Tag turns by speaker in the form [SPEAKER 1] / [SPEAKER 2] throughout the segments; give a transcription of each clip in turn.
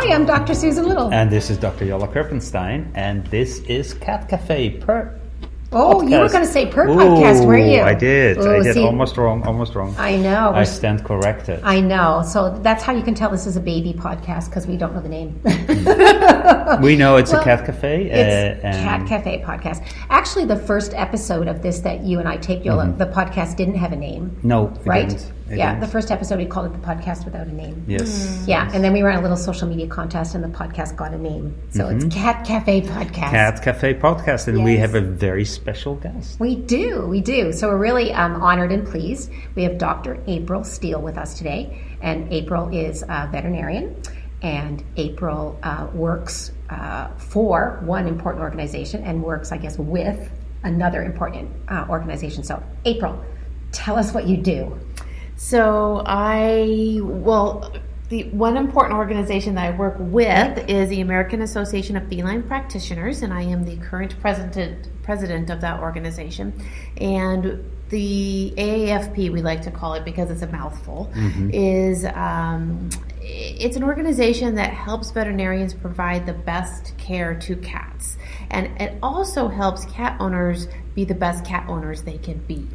[SPEAKER 1] Hi, I'm Dr. Susan Little.
[SPEAKER 2] And this is Dr. Jolle Kirpensteijn, and this is Cat Cafe Purr.
[SPEAKER 1] Oh,
[SPEAKER 2] podcast.
[SPEAKER 1] You were going to say Purr podcast, weren't you?
[SPEAKER 2] I did.
[SPEAKER 1] See,
[SPEAKER 2] almost wrong.
[SPEAKER 1] I know.
[SPEAKER 2] I stand corrected.
[SPEAKER 1] I know. So that's how you can tell this is a baby podcast, because we don't know the name.
[SPEAKER 2] We know it's a Cat Cafe.
[SPEAKER 1] It's Cat Cafe podcast. Actually, the first episode of this that you and I taped, Yola, the podcast didn't have a name.
[SPEAKER 2] No, it
[SPEAKER 1] right?
[SPEAKER 2] didn't.
[SPEAKER 1] The first episode we called it the podcast without a name.
[SPEAKER 2] Yes.
[SPEAKER 1] Yeah, and then we ran a little social media contest, and the podcast got a name. So it's Cat Cafe podcast.
[SPEAKER 2] Cat Cafe podcast, and we have a very special guest.
[SPEAKER 1] We do. So we're really honored and pleased. We have Dr. Apryl Steele with us today, and Apryl is a veterinarian, and Apryl works for one important organization and works, I guess, with another important organization. So, Apryl, tell us what you do.
[SPEAKER 3] So the one important organization that I work with is the American Association of Feline Practitioners, and I am the current president of that organization. And the AAFP, we like to call it because it's a mouthful, is it's an organization that helps veterinarians provide the best care to cats. And it also helps cat owners be the best cat owners they can be.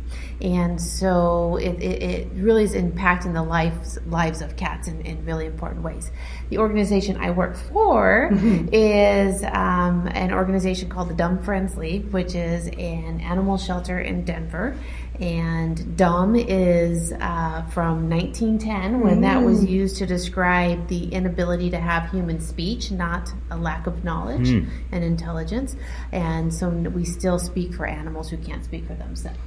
[SPEAKER 3] And so it really is impacting the lives of cats in really important ways. The organization I work for is an organization called the Dumb Friends League, which is an animal shelter in Denver. And dumb is from 1910, when that was used to describe the inability to have human speech, not a lack of knowledge and intelligence. And so we still speak for animals who can't speak for themselves.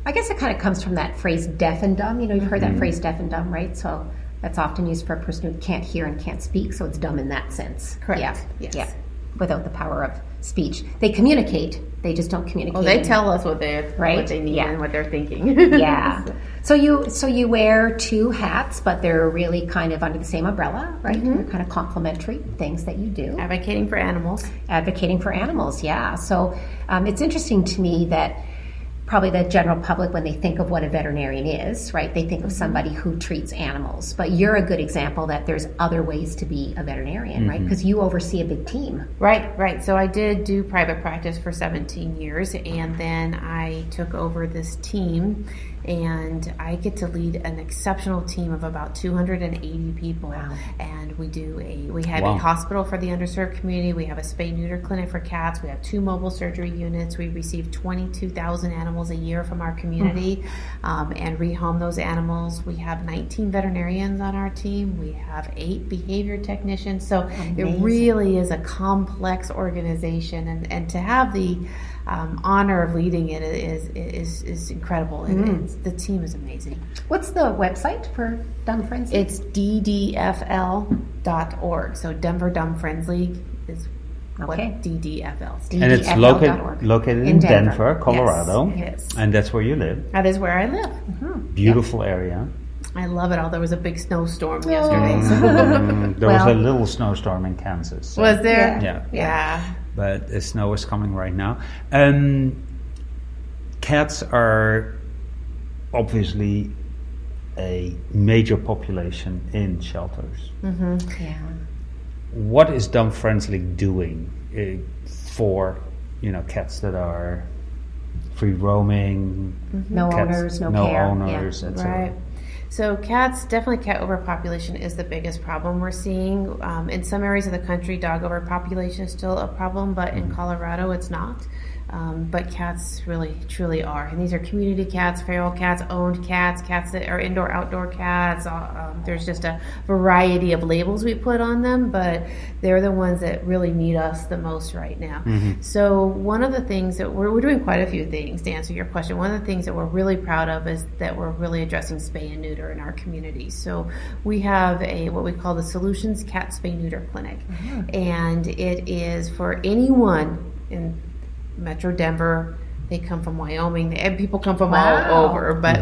[SPEAKER 1] I guess it kind of comes from that phrase deaf and dumb. You know, you've heard that phrase deaf and dumb, right? So that's often used for a person who can't hear and can't speak, so it's dumb in that sense.
[SPEAKER 3] Correct.
[SPEAKER 1] Yeah.
[SPEAKER 3] Yes.
[SPEAKER 1] Yeah. Without the power of speech. They communicate, they just don't communicate.
[SPEAKER 3] Well, they tell us what they need and what they're thinking.
[SPEAKER 1] Yeah. So you wear two hats, but they're really kind of under the same umbrella, right? They're kind of complementary things that you do.
[SPEAKER 3] Advocating for animals,
[SPEAKER 1] yeah. So it's interesting to me that probably the general public, when they think of what a veterinarian is, right, they think of somebody who treats animals. But you're a good example that there's other ways to be a veterinarian, right? Because you oversee a big team.
[SPEAKER 3] Right. So I did do private practice for 17 years, and then I took over this team, and I get to lead an exceptional team of about 280 people.
[SPEAKER 1] Wow.
[SPEAKER 3] And we have a hospital for the underserved community. We have a Spay Neuter clinic for cats. We have 2 mobile surgery units. We receive 22,000 animals a year from our community and rehome those animals. We have 19 veterinarians on our team. We have 8 behavior technicians. So Amazing. It really is a complex organization, and to have the honor of leading it is incredible. The team is amazing.
[SPEAKER 1] What's the website for Dumb Friends League?
[SPEAKER 3] It's ddfl.org. So Denver Dumb Friends League is what DDFL stands.
[SPEAKER 2] And it's located in Denver, Colorado.
[SPEAKER 3] Yes.
[SPEAKER 2] And that's where you live.
[SPEAKER 3] That is where I live.
[SPEAKER 2] Beautiful area.
[SPEAKER 3] I love it all. There was a big snowstorm yesterday.
[SPEAKER 2] There was a little snowstorm in Kansas. So.
[SPEAKER 3] Was there?
[SPEAKER 2] Yeah. But the snow is coming right now. Cats are obviously a major population in shelters.
[SPEAKER 1] Yeah.
[SPEAKER 2] What is Dumb Friends League doing for cats that are free roaming,
[SPEAKER 1] no
[SPEAKER 2] cats,
[SPEAKER 1] owners, no care,
[SPEAKER 2] owners, etc.
[SPEAKER 3] Right. So cat overpopulation is the biggest problem we're seeing. In some areas of the country, dog overpopulation is still a problem, but in Colorado it's not. But cats really, truly are. And these are community cats, feral cats, owned cats, cats that are indoor, outdoor cats. There's just a variety of labels we put on them, but they're the ones that really need us the most right now. So one of the things that we're doing quite a few things to answer your question. One of the things that we're really proud of is that we're really addressing spay and neuter in our community. So we have what we call the Solutions Cat Spay Neuter Clinic. And it is for anyone in Metro Denver. They come from Wyoming, and people come from all over, but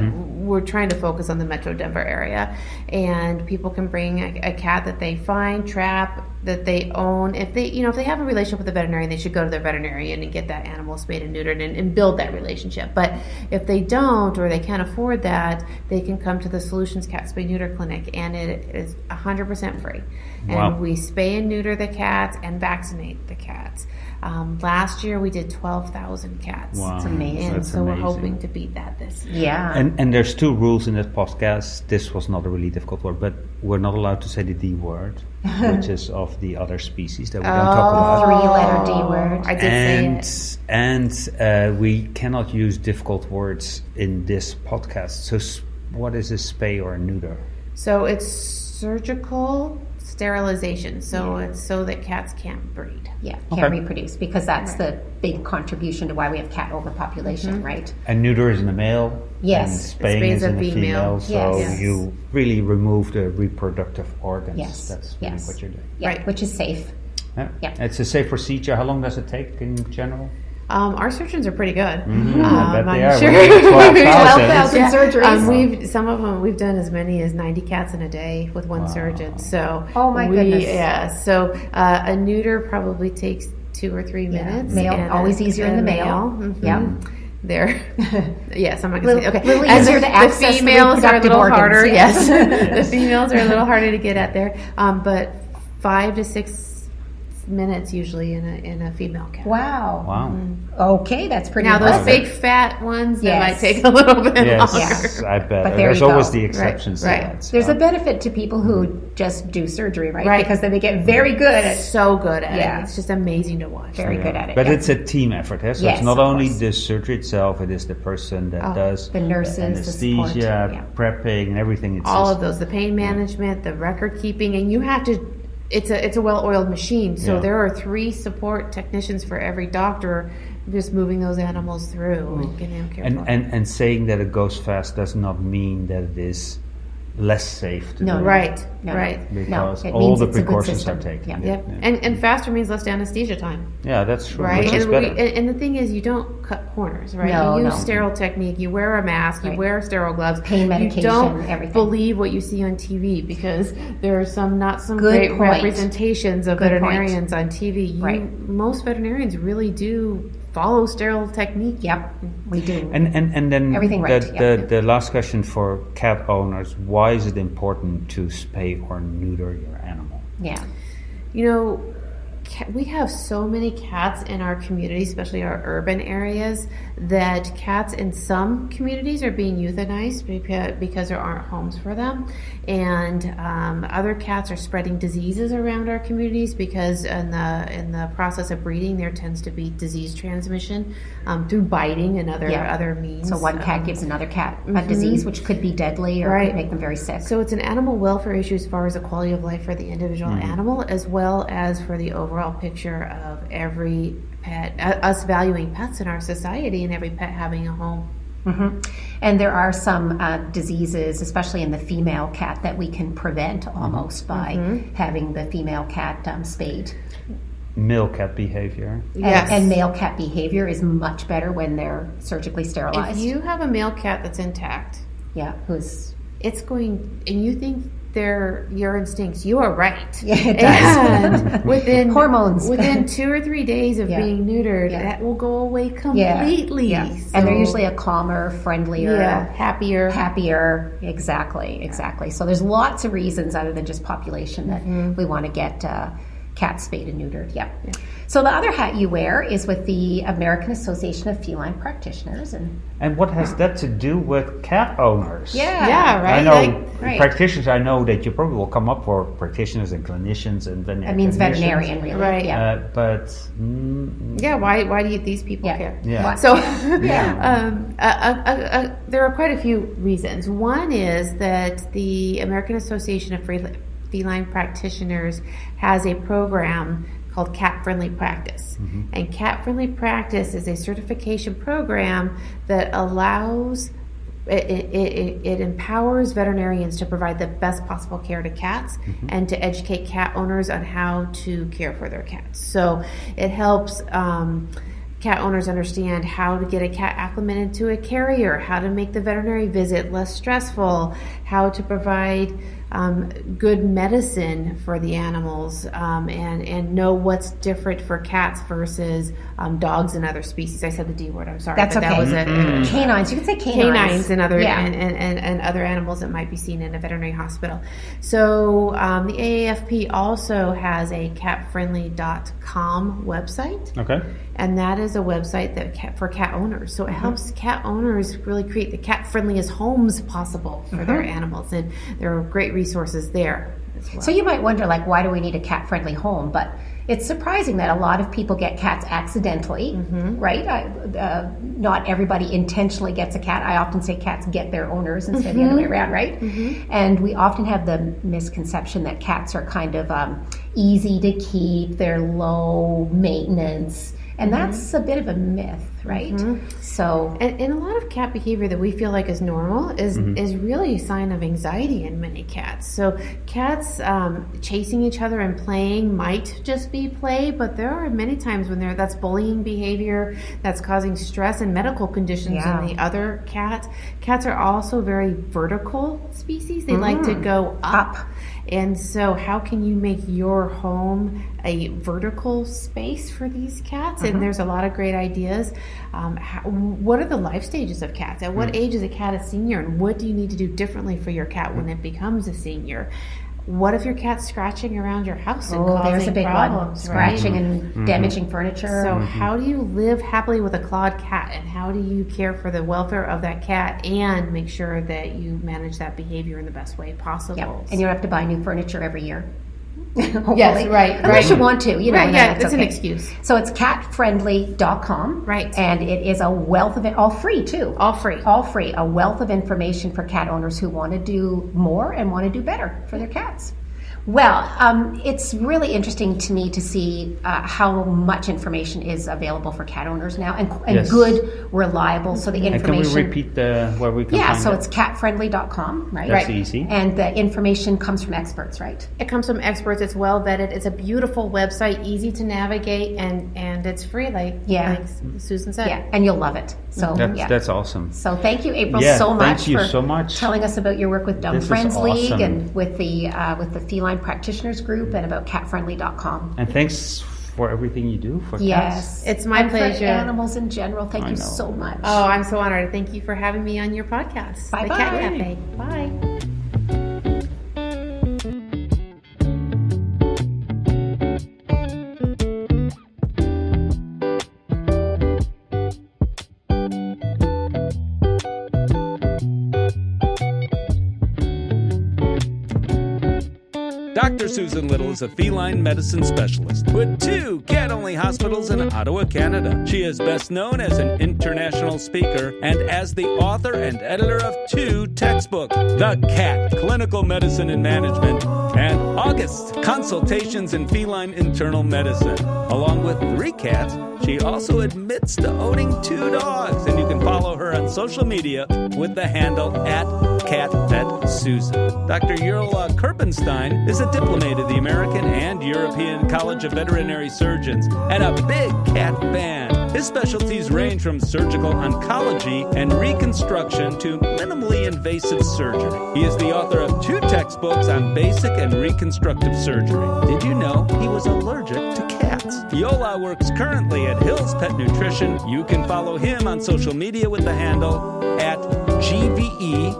[SPEAKER 3] we're trying to focus on the Metro Denver area, and people can bring a cat that they find, trap, that they own. If they have a relationship with a veterinarian, they should go to their veterinarian and get that animal spayed and neutered and build that relationship. But if they don't, or they can't afford that, they can come to the Solutions Cat Spay Neuter Clinic, and it is 100% free. And we spay and neuter the cats and vaccinate the cats. Last year we did 12,000 cats.
[SPEAKER 2] Wow.
[SPEAKER 1] It's amazing.
[SPEAKER 3] And
[SPEAKER 2] That's
[SPEAKER 3] so
[SPEAKER 2] amazing.
[SPEAKER 3] we're hoping to beat that this year.
[SPEAKER 1] Yeah.
[SPEAKER 2] And there's 2 rules in this podcast. This was not a really difficult word, but we're not allowed to say the D word, which is of the other species that we don't talk about.
[SPEAKER 1] 3-letter D word.
[SPEAKER 3] I did say it.
[SPEAKER 2] And we cannot use difficult words in this podcast. So what is a spay or a neuter?
[SPEAKER 3] So it's surgical sterilization. So it's so that cats can't breed.
[SPEAKER 1] Yeah, can't reproduce, because that's the big contribution to why we have cat overpopulation, right?
[SPEAKER 2] And neuter is in the male.
[SPEAKER 1] Yes.
[SPEAKER 2] And spaying is in the female. So
[SPEAKER 1] Yes.
[SPEAKER 2] you really remove the reproductive organs.
[SPEAKER 1] Yes.
[SPEAKER 2] That's really what you're doing.
[SPEAKER 1] Yeah,
[SPEAKER 3] Right.
[SPEAKER 1] which is safe.
[SPEAKER 2] Yeah.
[SPEAKER 1] Yeah.
[SPEAKER 2] It's a safe procedure. How long does it take in general?
[SPEAKER 3] Our surgeons are pretty good.
[SPEAKER 2] I bet they
[SPEAKER 3] I'm
[SPEAKER 2] are.
[SPEAKER 3] sure.
[SPEAKER 2] When you have 12,000.
[SPEAKER 1] 12,000 surgeries.
[SPEAKER 3] Some of them we've done as many as 90 cats in a day with one surgeon. So
[SPEAKER 1] Oh, my goodness.
[SPEAKER 3] Yeah. So a neuter probably takes 2 or 3 minutes.
[SPEAKER 1] Male,
[SPEAKER 3] and
[SPEAKER 1] always easier in the male.
[SPEAKER 3] Mhm.
[SPEAKER 1] Yeah.
[SPEAKER 3] They're yes, I'm not going to say okay.
[SPEAKER 1] Little
[SPEAKER 3] And
[SPEAKER 1] easier to access
[SPEAKER 3] the
[SPEAKER 1] the
[SPEAKER 3] females are a
[SPEAKER 1] reproductive
[SPEAKER 3] little
[SPEAKER 1] organs,
[SPEAKER 3] harder.
[SPEAKER 1] yes.
[SPEAKER 3] Yes, the females are a little harder to get at there. But 5 to 6 minutes usually in a female cat.
[SPEAKER 1] Wow.
[SPEAKER 2] Wow.
[SPEAKER 1] Okay, that's pretty
[SPEAKER 3] Now those
[SPEAKER 1] impressive.
[SPEAKER 3] big fat ones, they
[SPEAKER 1] Yes.
[SPEAKER 3] might take a little bit
[SPEAKER 2] Yes,
[SPEAKER 3] longer.
[SPEAKER 2] I bet.
[SPEAKER 1] But there
[SPEAKER 2] There's
[SPEAKER 1] you
[SPEAKER 2] always
[SPEAKER 1] go.
[SPEAKER 2] the exceptions
[SPEAKER 3] Right,
[SPEAKER 2] to
[SPEAKER 3] right.
[SPEAKER 2] that. so.
[SPEAKER 1] There's a benefit to people who just do surgery, right?
[SPEAKER 3] Right.
[SPEAKER 1] Because then they get very good at
[SPEAKER 3] So good at
[SPEAKER 1] Yeah.
[SPEAKER 3] it. It's just amazing to watch.
[SPEAKER 1] very good at it.
[SPEAKER 2] But
[SPEAKER 1] yeah.
[SPEAKER 2] it's a team effort, so
[SPEAKER 1] Yes,
[SPEAKER 2] it's not
[SPEAKER 1] of
[SPEAKER 2] only
[SPEAKER 1] course.
[SPEAKER 2] the surgery itself, it is the person that does
[SPEAKER 1] the nurses, the support,
[SPEAKER 2] anesthesia,
[SPEAKER 1] yeah.
[SPEAKER 2] prepping, and everything. It's
[SPEAKER 3] All
[SPEAKER 2] just-
[SPEAKER 3] of those, the pain management, the record keeping, and you have to. It's a well-oiled machine, so
[SPEAKER 2] Yeah.
[SPEAKER 3] there are 3 support technicians for every doctor, just moving those animals through and getting them cared for.
[SPEAKER 2] And saying that it goes fast does not mean that it is less safe to
[SPEAKER 1] No,
[SPEAKER 2] do.
[SPEAKER 3] Right,
[SPEAKER 1] No,
[SPEAKER 3] right.
[SPEAKER 2] Because
[SPEAKER 1] it
[SPEAKER 2] all
[SPEAKER 1] means
[SPEAKER 2] the
[SPEAKER 1] it's a good
[SPEAKER 2] precautions
[SPEAKER 1] system.
[SPEAKER 2] are taken.
[SPEAKER 1] Yeah.
[SPEAKER 3] Yep. And faster means less anesthesia time.
[SPEAKER 2] Yeah, that's true.
[SPEAKER 3] Right,
[SPEAKER 2] Which is
[SPEAKER 3] and,
[SPEAKER 2] better.
[SPEAKER 3] and the thing is, you don't cut corners, right?
[SPEAKER 1] No,
[SPEAKER 3] you use
[SPEAKER 1] no.
[SPEAKER 3] sterile technique. You wear a mask. You
[SPEAKER 1] Right.
[SPEAKER 3] wear sterile gloves.
[SPEAKER 1] Pain medication,
[SPEAKER 3] You don't
[SPEAKER 1] everything.
[SPEAKER 3] believe what you see on TV, because there are some not some
[SPEAKER 1] Good
[SPEAKER 3] great
[SPEAKER 1] point.
[SPEAKER 3] representations of
[SPEAKER 1] Good
[SPEAKER 3] veterinarians on TV.
[SPEAKER 1] Right.
[SPEAKER 3] Most veterinarians really do follow sterile technique.
[SPEAKER 1] Yep, we do.
[SPEAKER 2] And then
[SPEAKER 1] Everything right,
[SPEAKER 2] the last question for cat owners: why is it important to spay or neuter your animal?
[SPEAKER 1] Yeah.
[SPEAKER 3] You know, we have so many cats in our community, especially our urban areas, that cats in some communities are being euthanized because there aren't homes for them. And other cats are spreading diseases around our communities because in the process of breeding, there tends to be disease transmission through biting and other means.
[SPEAKER 1] So one cat gives another cat a disease which could be deadly or
[SPEAKER 3] Right.
[SPEAKER 1] could make them very sick.
[SPEAKER 3] So it's an animal welfare issue as far as the quality of life for the individual animal, as well as for the overall picture of every pet, us valuing pets in our society, and every pet having a home.
[SPEAKER 1] And there are some diseases, especially in the female cat, that we can prevent almost by having the female cat spayed.
[SPEAKER 2] Male cat behavior.
[SPEAKER 3] Yes.
[SPEAKER 1] And male cat behavior is much better when they're surgically sterilized.
[SPEAKER 3] If you have a male cat that's intact,
[SPEAKER 1] Yeah, who's
[SPEAKER 3] it's going, and you think they're your instincts, you are right.
[SPEAKER 1] Yeah, it does.
[SPEAKER 3] And within
[SPEAKER 1] Hormones.
[SPEAKER 3] within 2 or 3 days of
[SPEAKER 1] Yeah.
[SPEAKER 3] being neutered,
[SPEAKER 1] Yeah.
[SPEAKER 3] that will go away completely.
[SPEAKER 1] Yeah. And they're usually a calmer, friendlier, happier. Exactly. So there's lots of reasons other than just population that we want to get cats spayed and neutered. Yep. Yeah. So the other hat you wear is with the American Association of Feline Practitioners,
[SPEAKER 2] And what has that to do with cat owners?
[SPEAKER 3] Yeah, right.
[SPEAKER 2] I know
[SPEAKER 1] right.
[SPEAKER 2] practitioners. I know that you probably will come up for practitioners and clinicians and
[SPEAKER 1] that means veterinarian, really.
[SPEAKER 3] Right.
[SPEAKER 1] Yeah.
[SPEAKER 2] But
[SPEAKER 3] Yeah, why do these people
[SPEAKER 1] Yeah.
[SPEAKER 3] care?
[SPEAKER 2] Yeah.
[SPEAKER 3] So
[SPEAKER 2] Yeah.
[SPEAKER 3] there are quite a few reasons. One is that the American Association of Feline Practitioners has a program called Cat Friendly Practice. And Cat Friendly Practice is a certification program that allows it empowers veterinarians to provide the best possible care to cats and to educate cat owners on how to care for their cats. So it helps cat owners understand how to get a cat acclimated to a carrier, how to make the veterinary visit less stressful, how to provide good medicine for the animals, and know what's different for cats versus dogs and other species. I said the D word. I'm sorry.
[SPEAKER 1] That's okay.
[SPEAKER 3] That was
[SPEAKER 1] canines. You can say
[SPEAKER 3] canines and other and other animals that might be seen in a veterinary hospital. So the AAFP also has a catfriendly.com website.
[SPEAKER 2] Okay.
[SPEAKER 3] And that is a website that for cat owners. So it helps cat owners really create the cat friendliest homes possible for their animals, and there are great resources there as well.
[SPEAKER 1] So you might wonder, like, why do we need a cat friendly home? But it's surprising that a lot of people get cats accidentally, right? Not everybody intentionally gets a cat. I often say cats get their owners instead of the other way around, right? And we often have the misconception that cats are kind of easy to keep, they're low maintenance. And that's a bit of a myth, right? So,
[SPEAKER 3] and a lot of cat behavior that we feel like is normal is really a sign of anxiety in many cats. So cats chasing each other and playing might just be play, but there are many times when that's bullying behavior that's causing stress and medical conditions in the other cat. Cats are also very vertical species. They like to go up. And so how can you make your home a vertical space for these cats? And there's a lot of great ideas. What are the life stages of cats? At what age is a cat a senior? And what do you need to do differently for your cat when it becomes a senior? What if your cat's scratching around your house and causing
[SPEAKER 1] there's a big
[SPEAKER 3] problems?
[SPEAKER 1] one. Scratching and damaging furniture.
[SPEAKER 3] So how do you live happily with a clawed cat, and how do you care for the welfare of that cat and make sure that you manage that behavior in the best way possible?
[SPEAKER 1] Yep. And you don't have to buy new furniture every year.
[SPEAKER 3] Yes, right.
[SPEAKER 1] Unless you want to,
[SPEAKER 3] it's an excuse.
[SPEAKER 1] So it's catfriendly.com.
[SPEAKER 3] Right.
[SPEAKER 1] And it is a wealth of it, all free too.
[SPEAKER 3] All free.
[SPEAKER 1] All free. A wealth of information for cat owners who want to do more and want to do better for their cats. Well, it's really interesting to me to see how much information is available for cat owners now, and good, reliable. So the information.
[SPEAKER 2] And can we repeat where we can find
[SPEAKER 1] so
[SPEAKER 2] it?
[SPEAKER 1] it's catfriendly.com, right?
[SPEAKER 2] That's easy.
[SPEAKER 1] And the information comes from experts, right?
[SPEAKER 3] It comes from experts. It's well vetted. It's a beautiful website, easy to navigate, and it's free, like Susan said.
[SPEAKER 1] Yeah, and you'll love it. So
[SPEAKER 2] that's awesome.
[SPEAKER 1] So thank you, April, so much for telling us about your work with Dumb Friends League and with the Feline Practitioners Group and about catfriendly.com.
[SPEAKER 2] And thanks for everything you do for cats.
[SPEAKER 3] It's my pleasure.
[SPEAKER 1] For animals in general, thank you so much.
[SPEAKER 3] Oh, I'm so honored. Thank you for having me on your podcast.
[SPEAKER 1] Bye-bye.
[SPEAKER 3] The Cat Cafe. Bye.
[SPEAKER 4] Dr. Susan Little is a feline medicine specialist with 2 cat-only hospitals in Ottawa, Canada. She is best known as an international speaker and as the author and editor of 2 textbooks, The Cat, Clinical Medicine and Management, and August, Consultations in Feline Internal Medicine. Along with 3 cats, she also admits to owning 2 dogs, and you can follow her on social media with the handle @CatVetSusan. Dr. Jolle Kirpenstein is a diplomate of the American and European College of Veterinary Surgeons and a big cat fan. His specialties range from surgical oncology and reconstruction to minimally invasive surgery. He is the author of 2 textbooks on basic and reconstructive surgery. Did you know he was allergic to cats? Jolle works currently at Hill's Pet Nutrition. You can follow him on social media with the handle @GVETSX.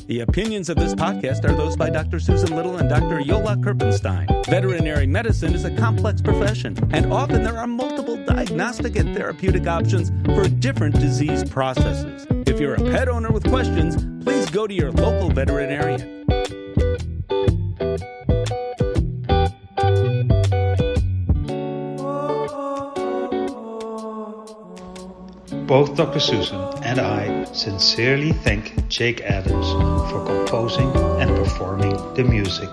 [SPEAKER 4] The opinions of this podcast are those by Dr. Susan Little and Dr. Jolle Kirpenstein. Veterinary medicine is a complex profession, and often there are multiple diagnostic and therapeutic options for different disease processes. If you're a pet owner with questions, please go to your local veterinarian.
[SPEAKER 5] Both Dr. Susan and I sincerely thank Jake Adams for composing and performing the music.